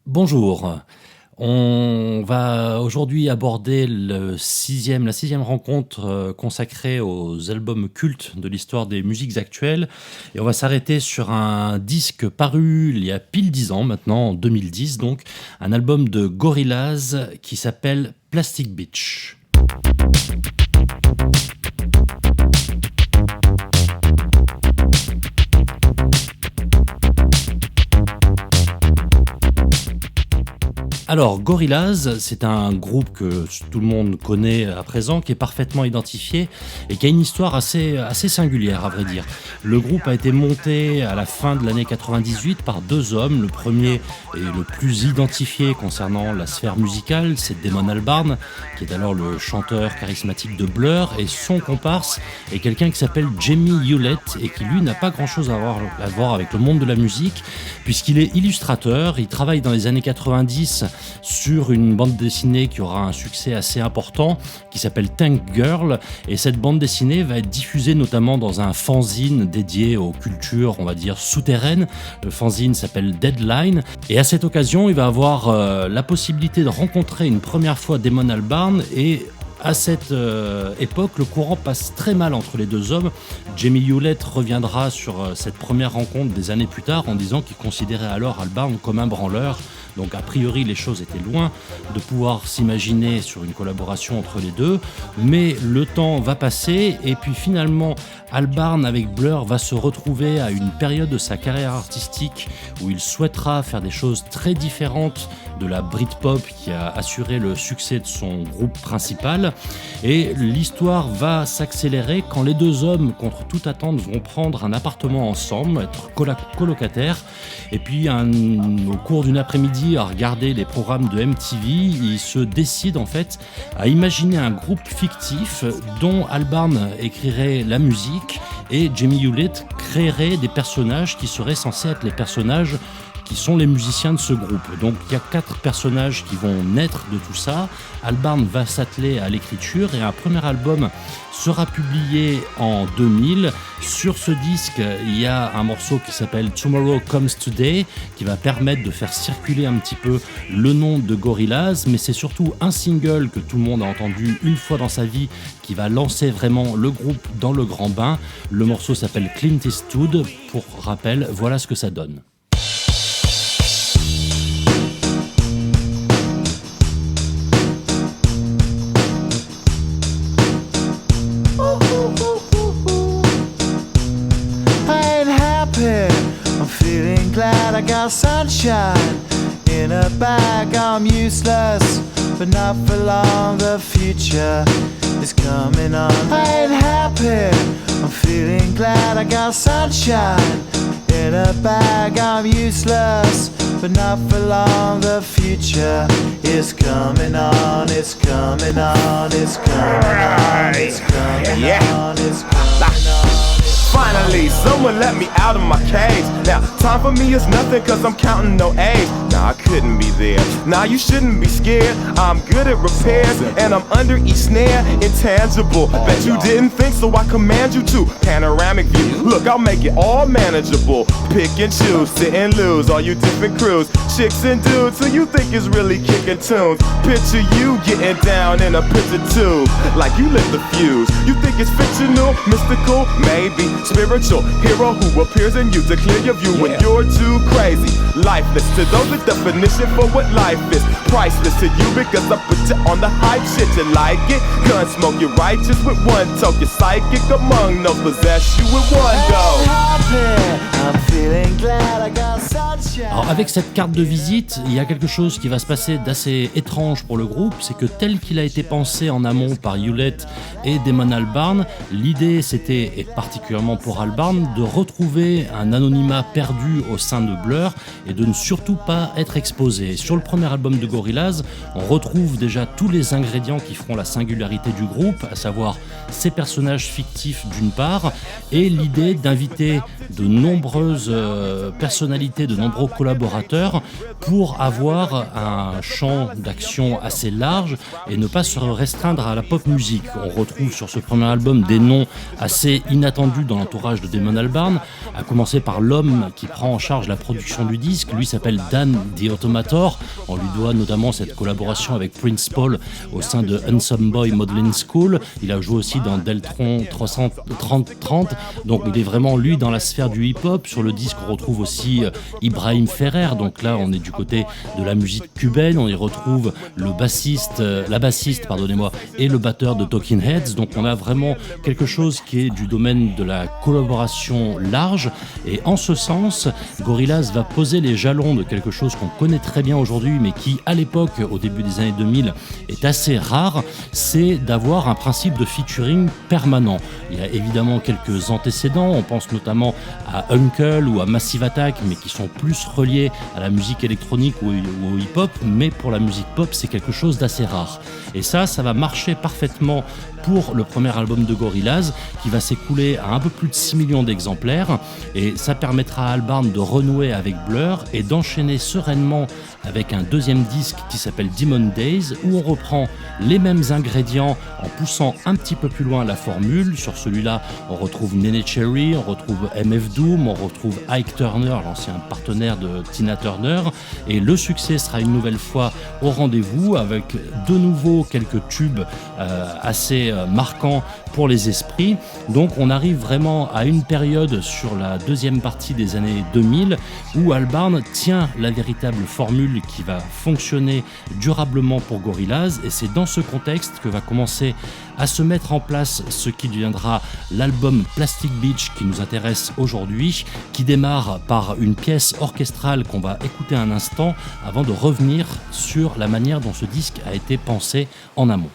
Bonjour. On va aujourd'hui aborder la sixième rencontre consacrée aux albums cultes de l'histoire des musiques actuelles. Et on va s'arrêter sur un disque paru il y a pile 10 ans maintenant, en 2010 donc, un album de Gorillaz qui s'appelle Plastic Beach. Alors, Gorillaz, c'est un groupe que tout le monde connaît à présent, qui est parfaitement identifié et qui a une histoire assez singulière, à vrai dire. Le groupe a été monté à la fin de l'année 98 par deux hommes. Le premier et le plus identifié concernant la sphère musicale, c'est Damon Albarn, qui est alors le chanteur charismatique de Blur, et son comparse est quelqu'un qui s'appelle Jamie Hewlett et qui, lui, n'a pas grand-chose à voir avec le monde de la musique, puisqu'il est illustrateur. Il travaille dans les années 90 sur une bande dessinée qui aura un succès assez important, qui s'appelle Tank Girl, et cette bande dessinée va être diffusée notamment dans un fanzine dédié aux cultures, on va dire, souterraines. Le fanzine s'appelle Deadline, et à cette occasion, il va avoir la possibilité de rencontrer une première fois Damon Albarn, et à cette époque, le courant passe très mal entre les deux hommes. Jamie Hewlett reviendra sur cette première rencontre des années plus tard en disant qu'il considérait alors Albarn comme un branleur. Donc a priori, les choses étaient loin de pouvoir s'imaginer sur une collaboration entre les deux. Mais le temps va passer et puis finalement, Albarn avec Blur va se retrouver à une période de sa carrière artistique où il souhaitera faire des choses très différentes de la Britpop qui a assuré le succès de son groupe principal. Et l'histoire va s'accélérer quand les deux hommes, contre toute attente, vont prendre un appartement ensemble, être colocataires. Et puis, au cours d'une après-midi, à regarder les programmes de MTV, ils se décident en fait à imaginer un groupe fictif dont Albarn écrirait la musique et Jamie Hewlett créerait des personnages qui seraient censés être les personnages qui sont les musiciens de ce groupe. Donc il y a 4 personnages qui vont naître de tout ça. Albarn va s'atteler à l'écriture et un premier album sera publié en 2000. Sur ce disque, il y a un morceau qui s'appelle Tomorrow Comes Today qui va permettre de faire circuler un petit peu le nom de Gorillaz, mais c'est surtout un single que tout le monde a entendu une fois dans sa vie qui va lancer vraiment le groupe dans le grand bain. Le morceau s'appelle Clint Eastwood. Pour rappel, voilà ce que ça donne. I'm feeling glad I got sunshine in a bag. I'm useless, but not for long. The future is coming on. I ain't happy. I'm feeling glad I got sunshine in a bag. I'm useless, but not for long. The future is coming on. It's coming on. It's coming on. It's coming on. It's coming on. Finally, someone let me out of my cage. Now, time for me is nothing cause I'm counting no A's. Nah, I couldn't be there. Nah, you shouldn't be scared. I'm good at repairs and I'm under each snare. Intangible, bet you didn't think so I command you to. Panoramic view, look, I'll make it all manageable. Pick and choose, sit and lose, all you different crews. Chicks and dudes who you think is really kicking tunes. Picture you getting down in a picture tube, like you lit the fuse. You think it's fictional, mystical, maybe spiritual hero who appears in you to clear your view when you're too crazy. Lifeless to those, the definition for what life is. Priceless to you because I put you on the hype shit. You like it? Gun smoke, you're righteous with one toe. You're psychic among those, possess you with one go. I'm feeling glad I got sunshine. Alors avec cette carte de visite, il y a quelque chose qui va se passer d'assez étrange pour le groupe, c'est que tel qu'il a été pensé en amont par Hewlett et Damon Albarn, l'idée c'était, et particulièrement pour Albarn, de retrouver un anonymat perdu au sein de Blur et de ne surtout pas être exposé. Sur le premier album de Gorillaz, on retrouve déjà tous les ingrédients qui feront la singularité du groupe, à savoir ces personnages fictifs d'une part, et l'idée d'inviter de nombreuses personnalités, de nombreux collaborateurs pour avoir un champ d'action assez large et ne pas se restreindre à la pop musique. On retrouve sur ce premier album des noms assez inattendus dans l'entourage de Damon Albarn, à commencer par l'homme qui prend en charge la production du disque. Lui s'appelle Dan The Automator. On lui doit notamment cette collaboration avec Prince Paul au sein de Handsome Boy Modeling School. Il a joué aussi dans Deltron 330. Donc il est vraiment lui dans la sphère du hip-hop. Sur le disque on retrouve aussi Ibrahim Ferrer. Donc là on est du côté de la musique cubaine. On y retrouve la bassiste et le batteur de Talking Heads. Donc on a vraiment quelque chose qui est du domaine de la collaboration large. Et en ce sens, Gorillaz va poser les jalons de quelque chose qu'on connaît très bien aujourd'hui, mais qui à l'époque, au début des années 2000, est assez rare, c'est d'avoir un principe de featuring permanent. Il y a évidemment quelques antécédents, on pense notamment à Uncle ou à Massive Attack, mais qui sont plus reliés à la musique électronique ou au hip-hop, mais pour la musique pop, c'est quelque chose d'assez rare. Et ça va marcher parfaitement pour le premier album de Gorillaz, qui va s'écouler à un peu plus de 6 millions d'exemplaires, et ça permettra à Albarn de renouer avec Blur et d'enchaîner sereinement avec un deuxième disque qui s'appelle Demon Days, où on reprend les mêmes ingrédients en poussant un petit peu plus loin la formule. Sur celui-là, on retrouve Nene Cherry, on retrouve MF Doom, on retrouve Ike Turner, l'ancien partenaire de Tina Turner, et le succès sera une nouvelle fois au rendez-vous, avec de nouveau quelques tubes assez marquants pour les esprits. Donc on arrive vraiment à une période sur la deuxième partie des années 2000 où Albarn tient la véritable formule qui va fonctionner durablement pour Gorillaz, et c'est dans ce contexte que va commencer à se mettre en place ce qui deviendra l'album Plastic Beach qui nous intéresse aujourd'hui, qui démarre par une pièce orchestrale qu'on va écouter un instant avant de revenir sur la manière dont ce disque a été pensé en amont.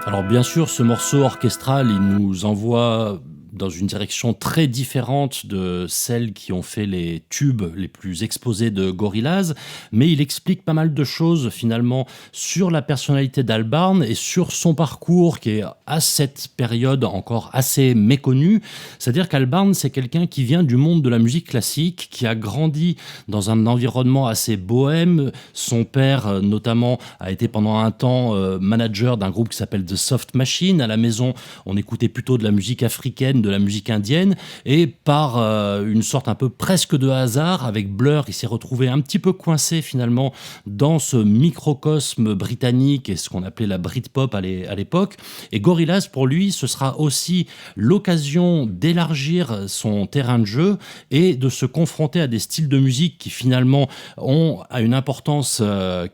Alors bien sûr, ce morceau orchestral, il nous envoie dans une direction très différente de celles qui ont fait les tubes les plus exposés de Gorillaz, mais il explique pas mal de choses finalement sur la personnalité d'Albarn et sur son parcours qui est à cette période encore assez méconnu. C'est-à-dire qu'Albarn, c'est quelqu'un qui vient du monde de la musique classique, qui a grandi dans un environnement assez bohème. Son père notamment a été pendant un temps manager d'un groupe qui s'appelle The Soft Machine. À la maison, on écoutait plutôt de la musique africaine, de la musique indienne, et par une sorte un peu presque de hasard, avec Blur, il s'est retrouvé un petit peu coincé finalement dans ce microcosme britannique et ce qu'on appelait la Britpop à l'époque. Et Gorillaz, pour lui, ce sera aussi l'occasion d'élargir son terrain de jeu et de se confronter à des styles de musique qui finalement ont une importance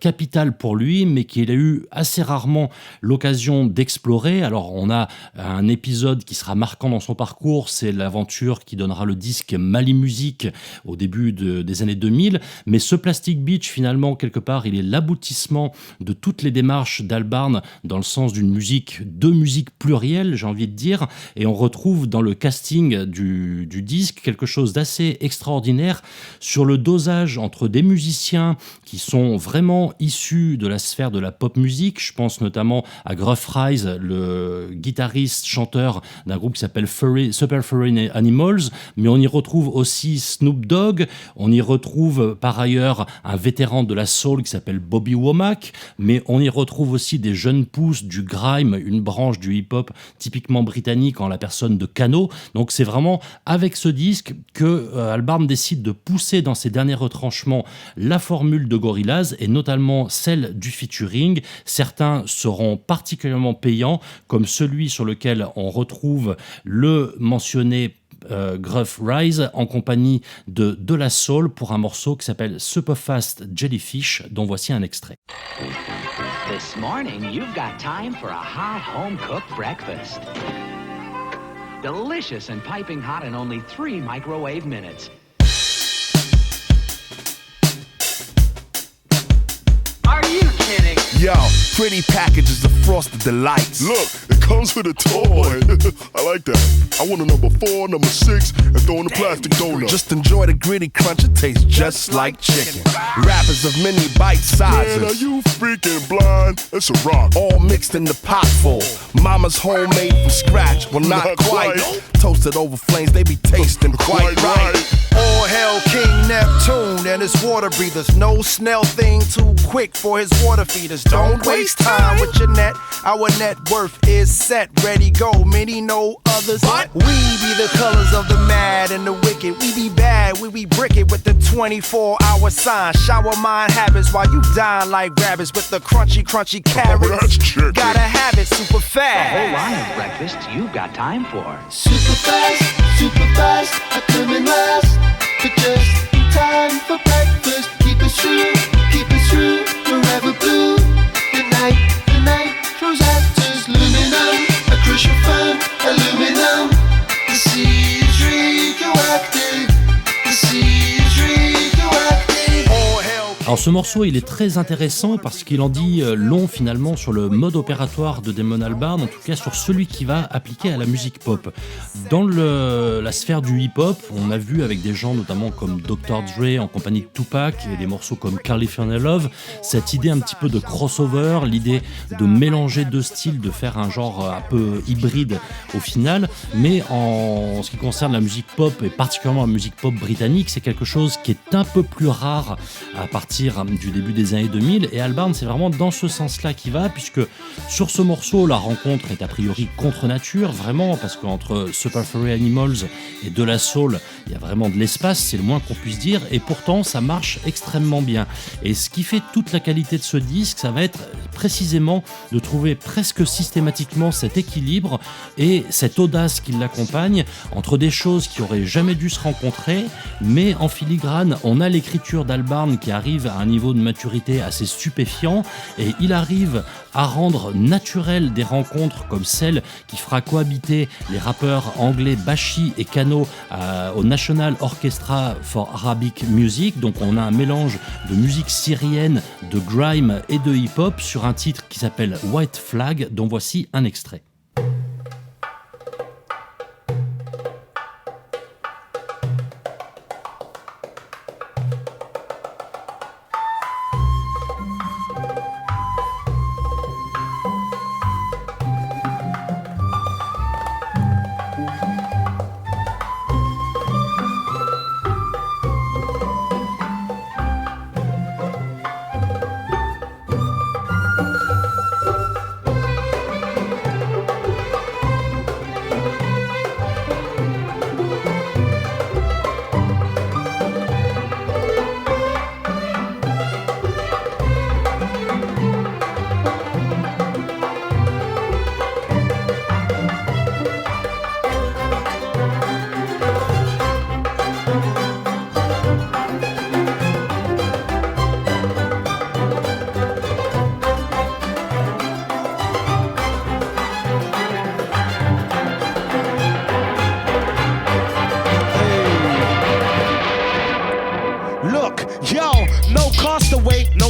capitale pour lui, mais qu'il a eu assez rarement l'occasion d'explorer. Alors on a un épisode qui sera marquant dans son parcours, c'est l'aventure qui donnera le disque Mali Music au début des années 2000, mais ce Plastic Beach finalement quelque part il est l'aboutissement de toutes les démarches d'Albarn dans le sens d'une musique, de musique plurielle j'ai envie de dire, et on retrouve dans le casting du disque quelque chose d'assez extraordinaire sur le dosage entre des musiciens qui sont vraiment issus de la sphère de la pop musique. Je pense notamment à Gruff Rhys, le guitariste chanteur d'un groupe qui s'appelle Super Furry Animals, mais on y retrouve aussi Snoop Dogg, on y retrouve par ailleurs un vétéran de la soul qui s'appelle Bobby Womack, mais on y retrouve aussi des jeunes pousses du grime, une branche du hip-hop typiquement britannique en la personne de Kano. Donc c'est vraiment avec ce disque que Albarn décide de pousser dans ses derniers retranchements la formule de Gorillaz et notamment celle du featuring. Certains seront particulièrement payants, comme celui sur lequel on retrouve le mentionné Gruff Rise en compagnie de La Soul pour un morceau qui s'appelle Superfast Jellyfish, dont voici un extrait. This morning, you've got time for a hot home-cooked breakfast. Delicious and piping hot in only 3 microwave minutes. Are you kidding? Yo, pretty packages of Frosted Delights. Look, it comes with a toy. I like that. I want a number 4, number 6, and throw in a plastic donut. Just enjoy the gritty crunch, it tastes just like chicken. Wrappers of many bite sizes. Man, are you freaking blind? It's a rock. All mixed in the pot full. Mama's homemade from scratch. Well, not quite. Toasted over flames, they be tasting quite right. All hail King Neptune and his water breathers. No snail thing too quick for his water feeders. Don't waste time with your net. Our net worth is set, ready, go. Many know others. What? We be the colors of the mad and the wicked. We be bad, we brick it with the 24-hour sign. Shower mind habits while you dine like rabbits with the crunchy carrots. Oh, that's chicken. Gotta have it super fast. A whole line of breakfasts you've got time for. Super fast, I come in last. But just in time for breakfast. Keep it true, forever blue. The night throws actors, luminum. A crucial fun, aluminum. The sea is radioactive. The sea is radioactive. All hail Alors ce morceau, il est très intéressant parce qu'il en dit long finalement sur le mode opératoire de Damon Albarn, en tout cas sur celui qui va appliquer à la musique pop. Dans la sphère du hip-hop, on a vu avec des gens notamment comme Dr. Dre en compagnie de Tupac et des morceaux comme California Love, cette idée un petit peu de crossover, l'idée de mélanger deux styles, de faire un genre un peu hybride au final. Mais en ce qui concerne la musique pop et particulièrement la musique pop britannique, c'est quelque chose qui est un peu plus rare à partir du début des années 2000, et Albarn c'est vraiment dans ce sens-là qu'il va, puisque sur ce morceau la rencontre est a priori contre nature, vraiment, parce qu'entre Super Furry Animals et De La Soul il y a vraiment de l'espace, c'est le moins qu'on puisse dire, et pourtant ça marche extrêmement bien. Et ce qui fait toute la qualité de ce disque, ça va être précisément de trouver presque systématiquement cet équilibre et cette audace qui l'accompagne entre des choses qui auraient jamais dû se rencontrer, mais en filigrane on a l'écriture d'Albarn qui arrive à un niveau de maturité assez stupéfiant, et il arrive à rendre naturelles des rencontres comme celle qui fera cohabiter les rappeurs anglais Bashi et Kano au National Orchestra for Arabic Music. Donc on a un mélange de musique syrienne, de grime et de hip-hop sur un titre qui s'appelle White Flag, dont voici un extrait.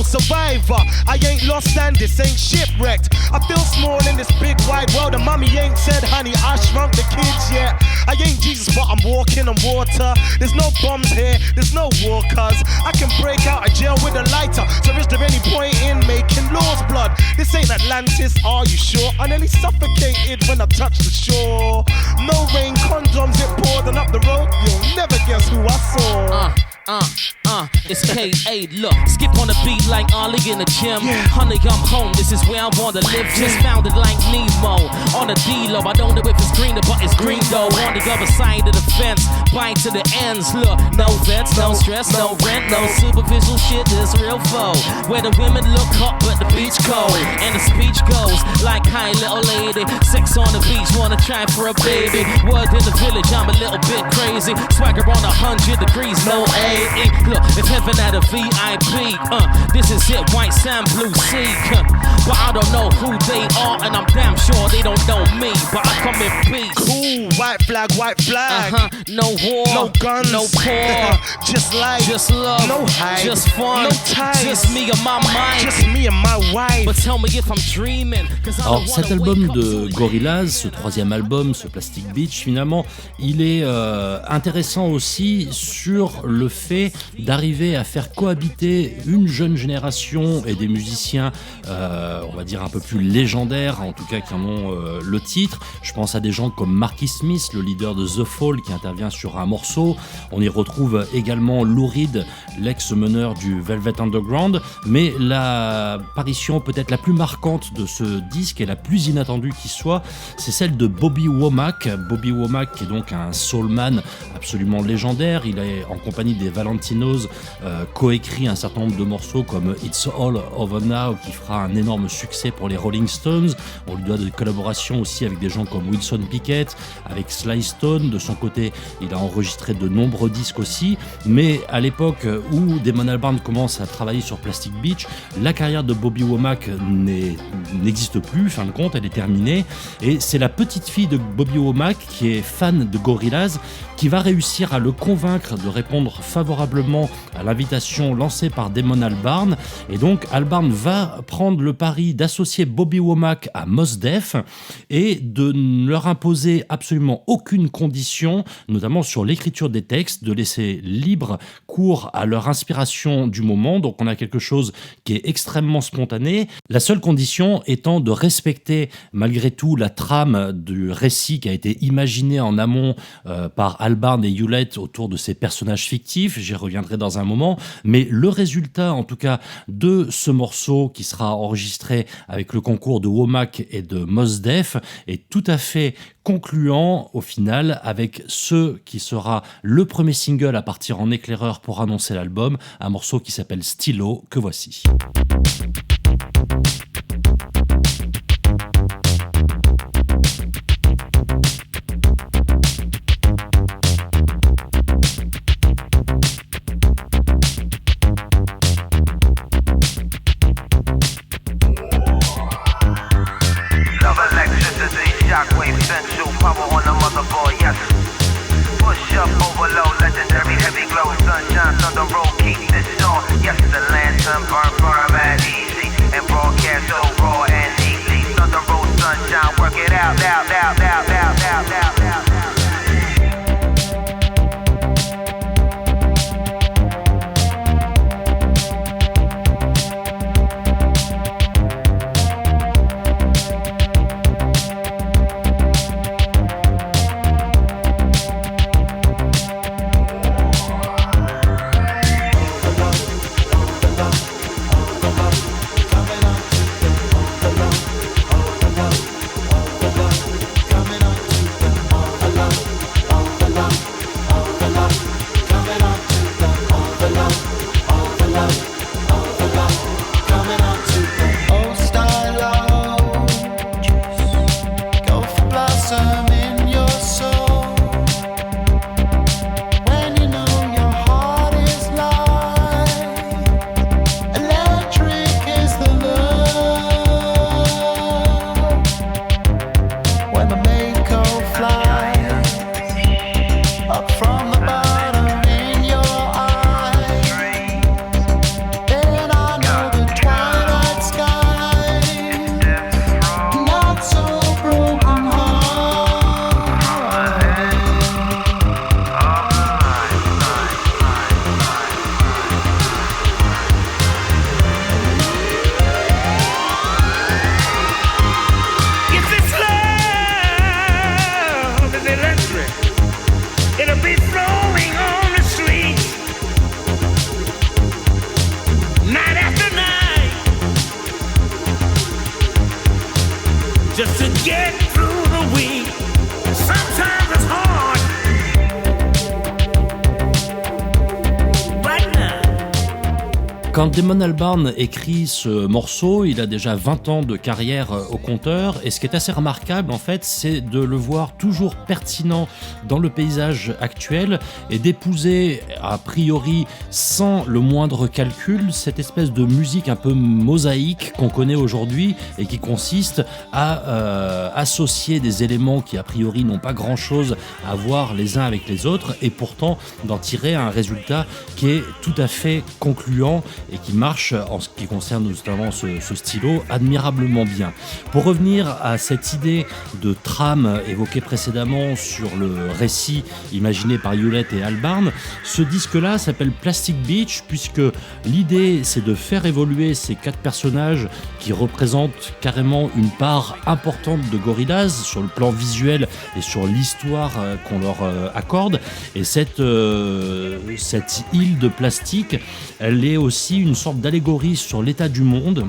Survivor, I ain't lost and this ain't shipwrecked. I feel small in this big wide world, and mommy ain't said, honey, I shrunk the kids yet. I ain't Jesus, but I'm walking on water. There's no bombs here, there's no war, cuz I can break out of jail with a lighter. So is there any point in making laws, blood? This This ain't Atlantis, are you sure? I nearly suffocated when I touched the shore. No rain, condoms, it poured, and up the road, you'll never guess who I saw. It's K.A. Look, skip on the beat like Ollie in the gym. Honey, I'm home, this is where I wanna live. Just found it like Nemo on a D-Lo. I don't know if it's green but it's green though. On the other side of the fence, bind to the ends. Look, no vets, no stress, no rent, no superficial shit. This real foe, where the women look hot but the beach cold. And the speech goes like, hi little lady, sex on the beach, wanna try for a baby. Word in the village, I'm a little bit crazy. Swagger on 100 degrees, no AE. Look, if heaven had a VIP, this is it, white sand, blue sea. But I don't know who they are, and I'm damn sure they don't know me. But I come in peace. Cool, white flag, no war, no guns, no poor, just life, just love, no hype, just fun, no ties, just me and my mind, just me and my wife. But tell me if I'm dreaming, 'cause I Alors don't cet wanna album wake up de to it. Gorillaz, ce troisième album, ce Plastic Beach, finalement, il est intéressant aussi sur le fait d'arriver à faire cohabiter une jeune génération et des musiciens, on va dire un peu plus légendaires, en tout cas qui en ont le titre. Je pense à des gens comme Marky Smith, le leader de The Fall, qui intervient sur un morceau. On y retrouve également Lou Reed, l'ex-meneur du Velvet Underground. Mais l'apparition peut-être la plus marquante de ce disque et la plus inattendue qui soit, c'est celle de Bobby Womack. Bobby Womack qui est donc un soulman absolument légendaire. Il est en compagnie des Valentinos coécrit un certain nombre de morceaux comme It's All Over Now qui fera un énorme succès pour les Rolling Stones. On lui doit des collaborations aussi avec des gens comme Wilson Pickett, avec Sly Stone. De son côté, il a enregistré de nombreux disques aussi. Mais à l'époque où Damon Albarn commence à travailler sur Plastic Beach, la carrière de Bobby Womack n'existe plus, fin de compte, elle est terminée. Et c'est la petite fille de Bobby Womack qui est fan de Gorillaz qui va réussir à le convaincre de répondre favorablement à l'invitation lancée par Damon Albarn. Et donc Albarn va prendre le pari d'associer Bobby Womack à Mos Def et de ne leur imposer absolument aucune condition, notamment sur l'écriture des textes, de laisser libre cours à leur inspiration du moment. Donc on a quelque chose qui est extrêmement spontané. La seule condition étant de respecter malgré tout la trame du récit qui a été imaginé en amont par Albarn et Hewlett autour de ces personnages fictifs. J'y reviendrai dans un moment. Mais le résultat, en tout cas, de ce morceau qui sera enregistré avec le concours de Womack et de Mos Def est tout à fait concluant au final avec ce qui sera le premier single à partir en éclaireur pour annoncer l'album, un morceau qui s'appelle Stylo, que voici. Shockwave central power on the motherboard, yes. Push up, overload, legendary heavy glow, sunshine, thunder roll, keep this on. Yes, the lantern burn bad easy, and broadcast so raw and easy. Thunder roll, sunshine, work it out, out. get through the week. Sometimes it's hard. Right now. Quand Damon Albarn écrit ce morceau, il a déjà 20 ans de carrière au compteur, et ce qui est assez remarquable en fait, c'est de le voir toujours pertinent dans le paysage actuel et d'épouser a priori sans le moindre calcul cette espèce de musique un peu mosaïque qu'on connaît aujourd'hui et qui consiste à associer des éléments qui a priori n'ont pas grand chose à voir les uns avec les autres et pourtant d'en tirer un résultat qui est tout à fait concluant et qui marche en ce qui concerne notamment ce stylo admirablement bien. Pour revenir à cette idée de trame évoquée précédemment sur le récit imaginé par Hewlett et Albarn, ce disque-là s'appelle Plastic Beach puisque l'idée c'est de faire évoluer ces 4 personnages qui représentent carrément une part importante de Gorillaz sur le plan visuel et sur l'histoire qu'on leur accorde. Et cette île de plastique, elle est aussi une sorte d'allégorie sur l'état du monde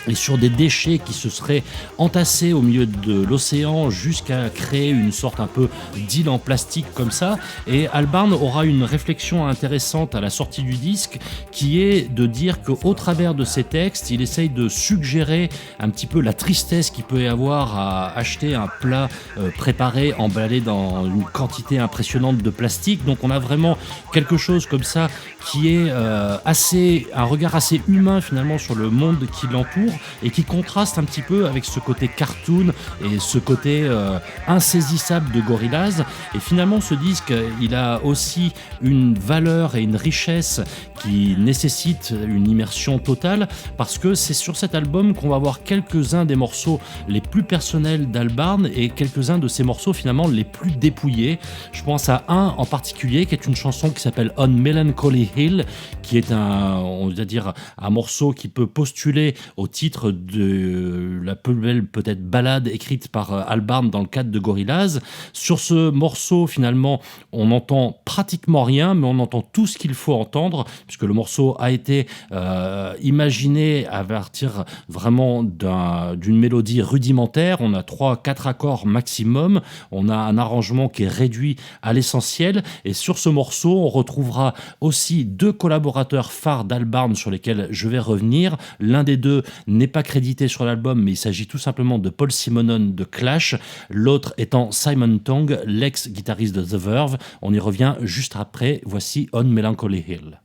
et sur des déchets qui se seraient entassés au milieu de l'océan jusqu'à créer une sorte un peu d'île en plastique comme ça. Et Albarn aura une réflexion intéressante à la sortie du disque qui est de dire qu'au travers de ses textes, il essaye de suggérer un petit peu la tristesse qu'il peut y avoir à acheter un plat préparé, emballé dans une quantité impressionnante de plastique. Donc on a vraiment quelque chose comme ça qui est un regard assez humain finalement sur le monde qui l'entoure et qui contraste un petit peu avec ce côté cartoon et ce côté insaisissable de Gorillaz. Et finalement ce disque il a aussi une valeur et une richesse qui nécessite une immersion totale parce que c'est sur cet album qu'on va voir quelques-uns des morceaux les plus personnels d'Albarn et quelques-uns de ses morceaux finalement les plus dépouillés. Je pense à un en particulier qui est une chanson qui s'appelle On Melancholy Hill, qui est on va dire un morceau qui peut postuler au titre de la plus belle peut-être ballade écrite par Albarn dans le cadre de Gorillaz. Sur ce morceau finalement on n'entend pratiquement rien mais on entend tout ce qu'il faut entendre puisque le morceau a été imaginé à partir vraiment d'une mélodie rudimentaire. On a 3-4 accords maximum, on a un arrangement qui est réduit à l'essentiel et sur ce morceau on retrouvera aussi 2 collaborateurs phares d'Albarn sur lesquels je vais revenir. L'un des 2 n'est pas crédité sur l'album mais il s'agit tout simplement de Paul Simonon de Clash, l'autre étant Simon Tong, l'ex-guitariste de The Verve. On y revient juste après, voici On Melancholy Hill.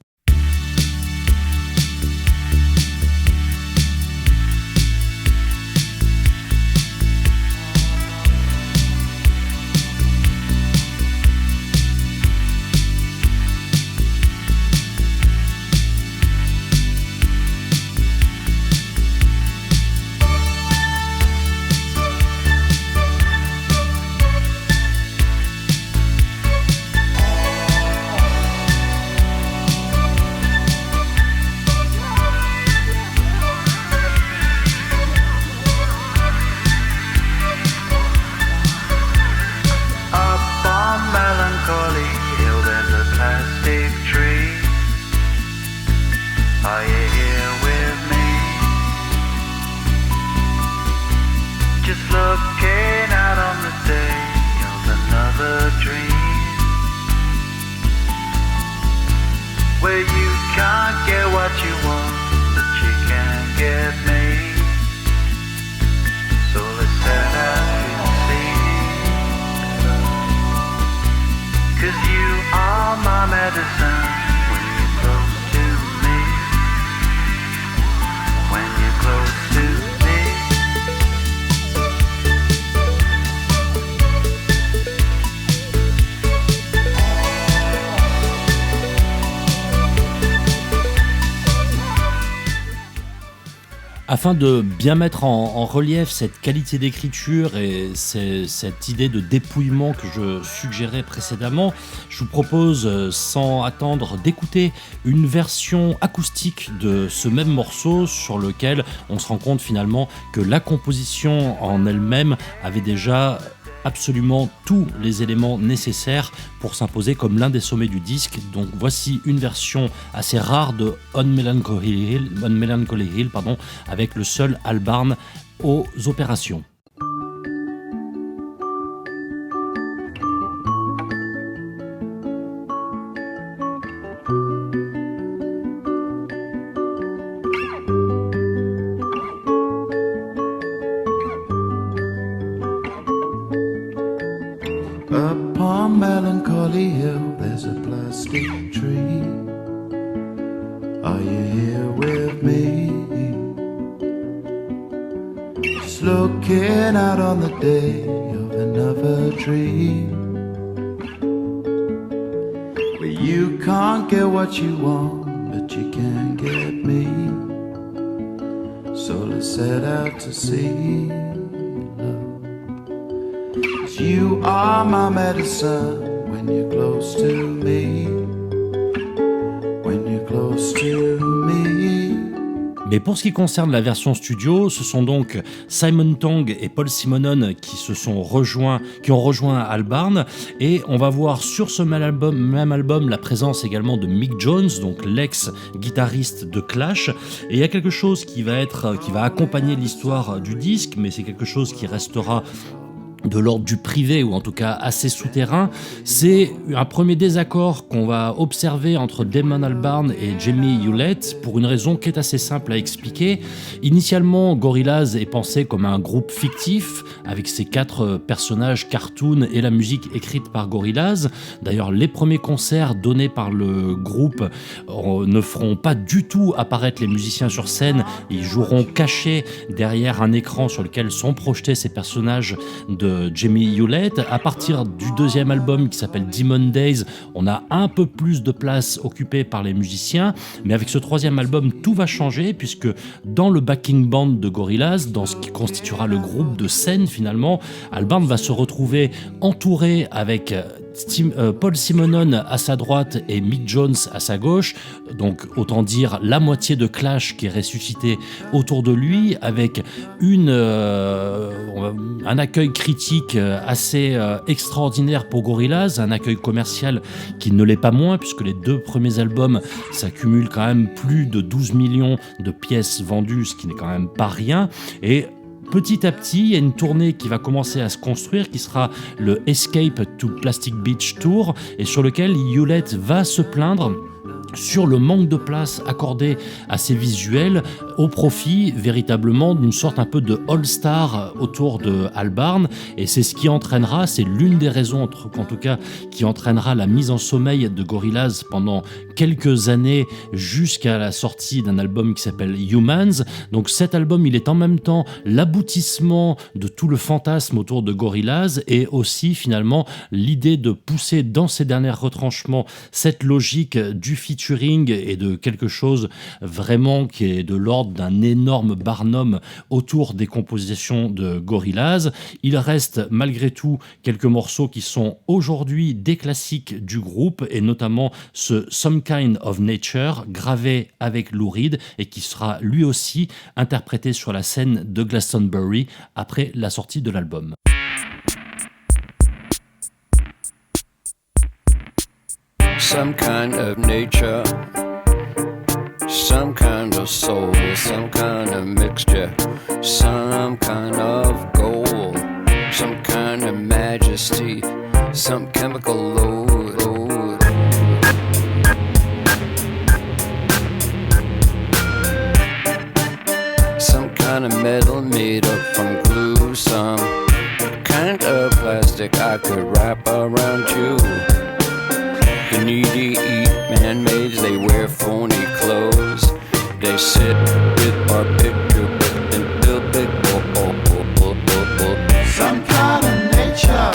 Afin de bien mettre en relief cette qualité d'écriture et cette idée de dépouillement que je suggérais précédemment, je vous propose sans attendre d'écouter une version acoustique de ce même morceau sur lequel on se rend compte finalement que la composition en elle-même avait déjà absolument tous les éléments nécessaires pour s'imposer comme l'un des sommets du disque. Donc voici une version assez rare de On Melancholy Hill, avec le seul Albarn aux opérations. on Melancholy Hill, there's a plastic tree. Are you here with me? Just looking out on the day of another dream, where you can't get what you want, but you can get me. So let's set out to see love. 'Cause you are my medicine when you're close to me. When you're close to me. Mais pour ce qui concerne la version studio, ce sont donc Simon Tong et Paul Simonon qui ont rejoint Albarn, et on va voir sur ce même album la présence également de Mick Jones, donc l'ex-guitariste de Clash. Et il y a quelque chose qui va accompagner l'histoire du disque, mais c'est quelque chose qui restera de l'ordre du privé, ou en tout cas assez souterrain. C'est un premier désaccord qu'on va observer entre Damon Albarn et Jamie Hewlett, pour une raison qui est assez simple à expliquer. Initialement, Gorillaz est pensé comme un groupe fictif, avec ses 4 personnages cartoon et la musique écrite par Gorillaz. D'ailleurs, les premiers concerts donnés par le groupe ne feront pas du tout apparaître les musiciens sur scène. Ils joueront cachés derrière un écran sur lequel sont projetés ces personnages de Jamie Hewlett. À partir du deuxième album qui s'appelle Demon Days, on a un peu plus de place occupée par les musiciens, mais avec ce troisième album, tout va changer, puisque dans le backing band de Gorillaz, dans ce qui constituera le groupe de scène finalement, Albarn va se retrouver entouré avec Paul Simonon à sa droite et Mick Jones à sa gauche, donc autant dire la moitié de Clash qui est ressuscité autour de lui, avec un accueil critique assez extraordinaire pour Gorillaz, un accueil commercial qui ne l'est pas moins, puisque les 2 premiers albums s'accumulent quand même plus de 12 millions de pièces vendues, ce qui n'est quand même pas rien. Et petit à petit, il y a une tournée qui va commencer à se construire, qui sera le Escape to Plastic Beach Tour, et sur lequel Hewlett va se plaindre sur le manque de place accordée à ces visuels, au profit véritablement d'une sorte un peu de all-star autour de Albarn. Et c'est ce qui entraînera, c'est l'une des raisons en tout cas qui entraînera la mise en sommeil de Gorillaz pendant quelques années, jusqu'à la sortie d'un album qui s'appelle Humans. Donc cet album, il est en même temps l'aboutissement de tout le fantasme autour de Gorillaz, et aussi finalement l'idée de pousser dans ses derniers retranchements cette logique du featuring et de quelque chose vraiment qui est de l'ordre d'un énorme barnum autour des compositions de Gorillaz. Il reste malgré tout quelques morceaux qui sont aujourd'hui des classiques du groupe, et notamment ce Some Kind of Nature, gravé avec Lou Reed, et qui sera lui aussi interprété sur la scène de Glastonbury après la sortie de l'album. Some kind of nature, some kind of soul, some kind of mixture, some kind of gold, some kind of majesty, some chemical load. Some kind of metal made up from glue, some kind of plastic I could wrap around you. The needy eat man-made, they wear phony clothes. They sit with our picture book and build big Some kind of nature,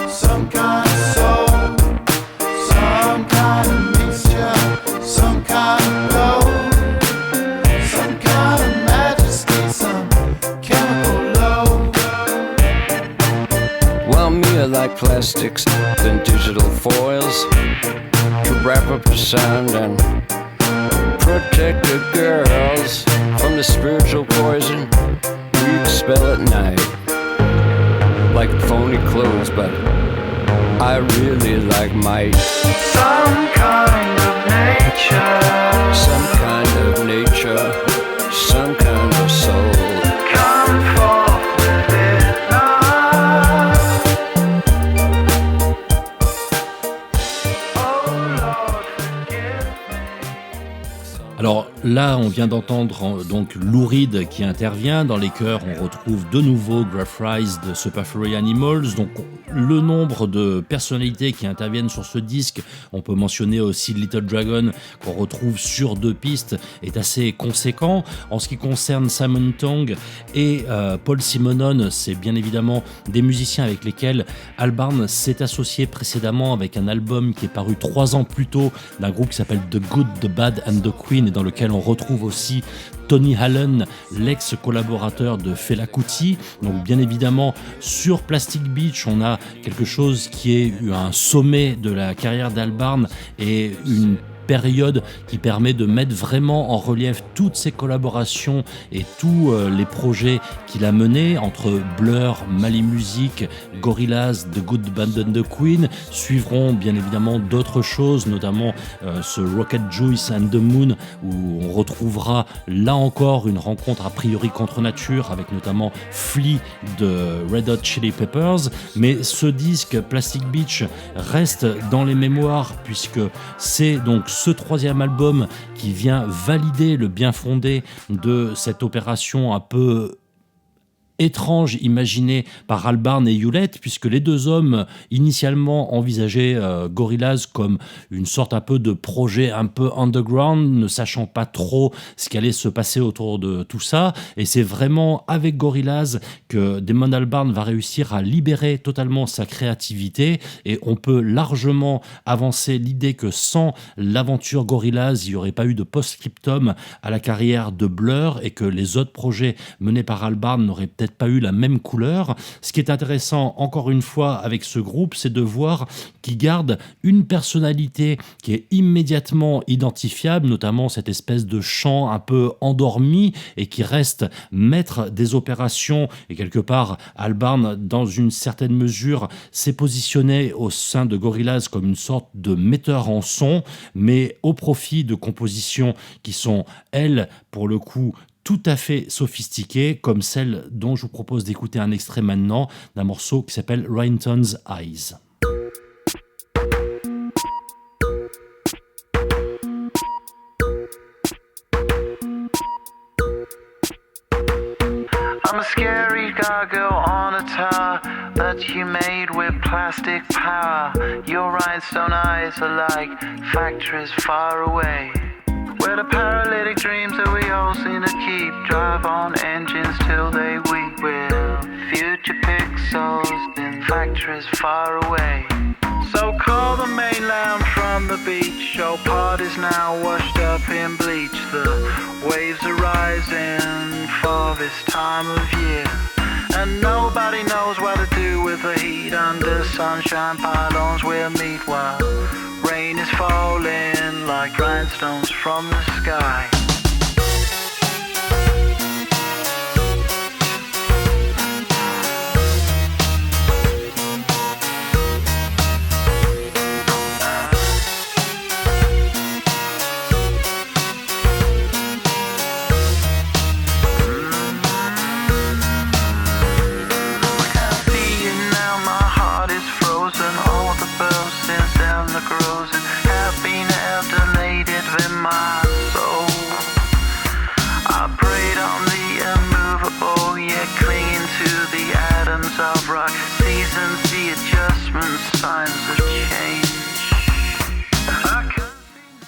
some kind of soul, some kind of mixture, some kind of gold, some kind of majesty, some chemical load. Well, me I like plastics than digital foils to wrap up the sound and protect the girls from the spiritual poison we expel at night. Like phony clothes, but I really like my Some kind of nature, some kind of nature, some kind of soul. come forth with it now. Alors Là, on vient d'entendre donc Lou Reed qui intervient. Dans les chœurs, on retrouve de nouveau Gruff Rhys de Superfurry Animals. Donc, le nombre de personnalités qui interviennent sur ce disque, on peut mentionner aussi Little Dragon qu'on retrouve sur 2 pistes, est assez conséquent. En ce qui concerne Simon Tong et Paul Simonon, c'est bien évidemment des musiciens avec lesquels Albarn s'est associé précédemment avec un album qui est paru 3 ans plus tôt d'un groupe qui s'appelle The Good, The Bad and The Queen, et dans lequel on retrouve aussi Tony Allen, l'ex-collaborateur de Fela Kuti. Donc bien évidemment, sur Plastic Beach, on a quelque chose qui est un sommet de la carrière d'Albarn et une période qui permet de mettre vraiment en relief toutes ses collaborations et tous les projets qu'il a menés entre Blur, Mali Music, Gorillaz, The Good, Bad and The Queen. Suivront bien évidemment d'autres choses, notamment ce Rocket Juice and the Moon, où on retrouvera là encore une rencontre a priori contre nature avec notamment Flea de Red Hot Chili Peppers. Mais ce disque Plastic Beach reste dans les mémoires puisque c'est donc ce 3e album qui vient valider le bien fondé de cette opération un peu étrange imaginé par Albarn et Hewlett, puisque les 2 hommes initialement envisageaient Gorillaz comme une sorte un peu de projet un peu underground, ne sachant pas trop ce qui allait se passer autour de tout ça, et c'est vraiment avec Gorillaz que Damon Albarn va réussir à libérer totalement sa créativité, et on peut largement avancer l'idée que sans l'aventure Gorillaz, il n'y aurait pas eu de post-scriptum à la carrière de Blur, et que les autres projets menés par Albarn n'auraient peut-être pas eu la même couleur. Ce qui est intéressant, encore une fois, avec ce groupe, c'est de voir qu'il garde une personnalité qui est immédiatement identifiable, notamment cette espèce de chant un peu endormi et qui reste maître des opérations. Et quelque part, Albarn, dans une certaine mesure, s'est positionné au sein de Gorillaz comme une sorte de metteur en son, mais au profit de compositions qui sont, elles, pour le coup, tout à fait sophistiquées, comme celle dont je vous propose d'écouter un extrait maintenant d'un morceau qui s'appelle Rhinton's Eyes. I'm a scary gargoyle on a tower that you made with plastic power. Your rhinestone eyes are like factories far away, where the paralytic dreams that we all seem to keep drive on engines till they weep. With future pixels in factories far away. So call the mainland from the beach. Your party's now washed up in bleach. The waves are rising for this time of year, and nobody knows what to do with the heat. Under sunshine pylons we'll meet while rain is falling like rhinestones from the sky.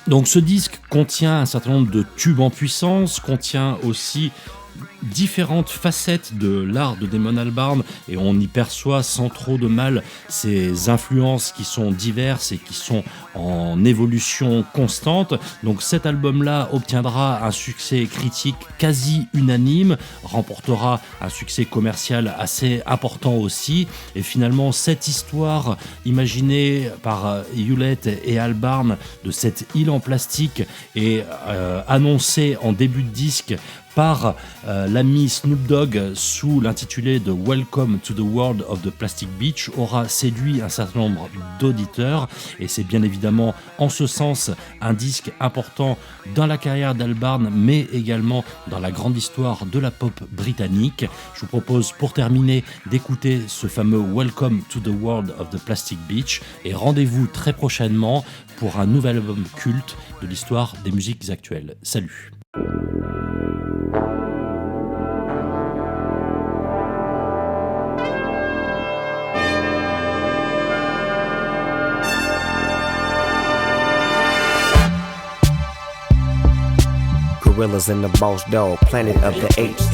Donc ce disque contient un certain nombre de tubes en puissance, contient aussi différentes facettes de l'art de Damon Albarn, et on y perçoit sans trop de mal ces influences qui sont diverses et qui sont en évolution constante. Donc cet album-là obtiendra un succès critique quasi unanime, remportera un succès commercial assez important aussi, et finalement cette histoire imaginée par Hewlett et Albarn de cette île en plastique est annoncée en début de disque par l'ami Snoop Dogg sous l'intitulé de Welcome to the World of the Plastic Beach, aura séduit un certain nombre d'auditeurs, et c'est bien évidemment en ce sens un disque important dans la carrière d'Albarn, mais également dans la grande histoire de la pop britannique. Je vous propose pour terminer d'écouter ce fameux Welcome to the World of the Plastic Beach, et rendez-vous très prochainement pour un nouvel album culte de l'histoire des musiques actuelles. Salut! Gorillas in the Boss Dog, Planet of the Apes.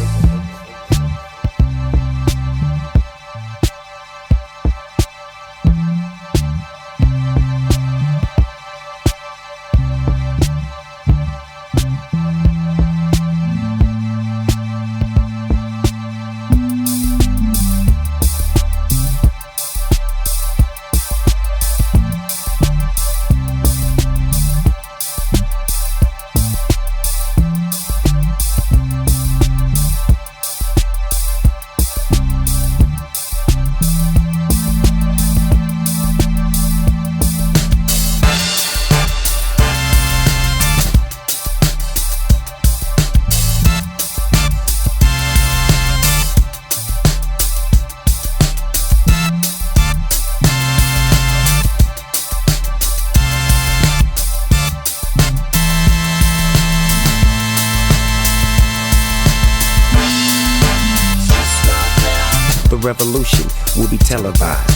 The revolution will be televised.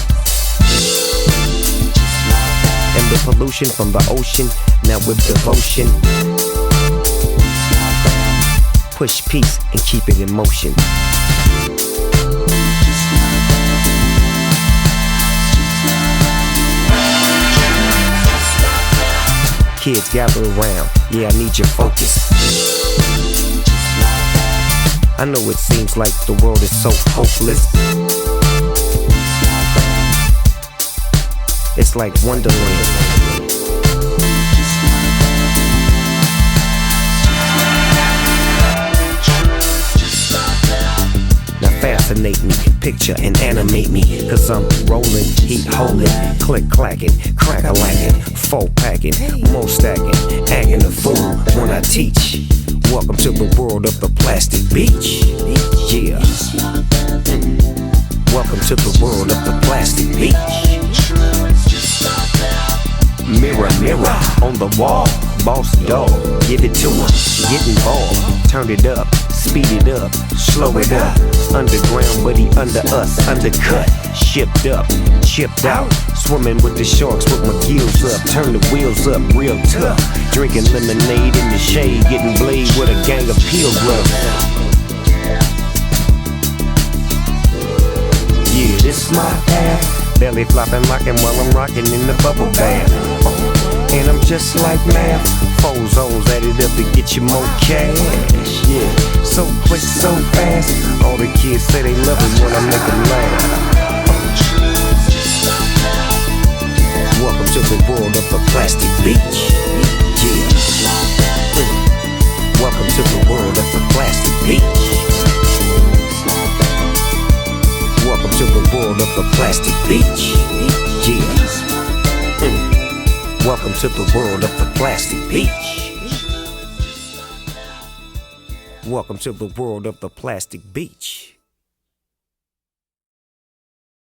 And the pollution from the ocean, now with devotion. Push peace and keep it in motion. Kids gather around, yeah, I need your focus. I know it seems like the world is so hopeless. It's like Wonderland. Now fascinate me, picture and animate me, 'cause I'm rolling, heat holding, click clacking, crack-a-lacking, four packing, more stacking, acting a fool when I teach. Welcome to the world of the plastic beach. Yeah. Welcome to the world of the plastic beach. Mirror, mirror on the wall. Boss dog, give it to him. Get involved. Turn it up, speed it up, slow it up. Underground, but he under us, undercut. Shipped up, chipped out. Swimming with the sharks with my gills up. Turn the wheels up real tough. Drinking lemonade in the shade. Getting blade with a gang of pilgrims. Yeah, this my path. Belly flopping, locking while I'm rocking in the bubble bath. And I'm just like math. 4 zones added up to get you more cash. Yeah, so quick, so fast. All the kids say they love it when I make them laugh. Welcome to the world of the plastic beach. Yeah. Welcome to the world of the plastic beach. Welcome to the world of the plastic beach. Yeah. Welcome to the world of the plastic beach. Welcome to the world of the plastic beach.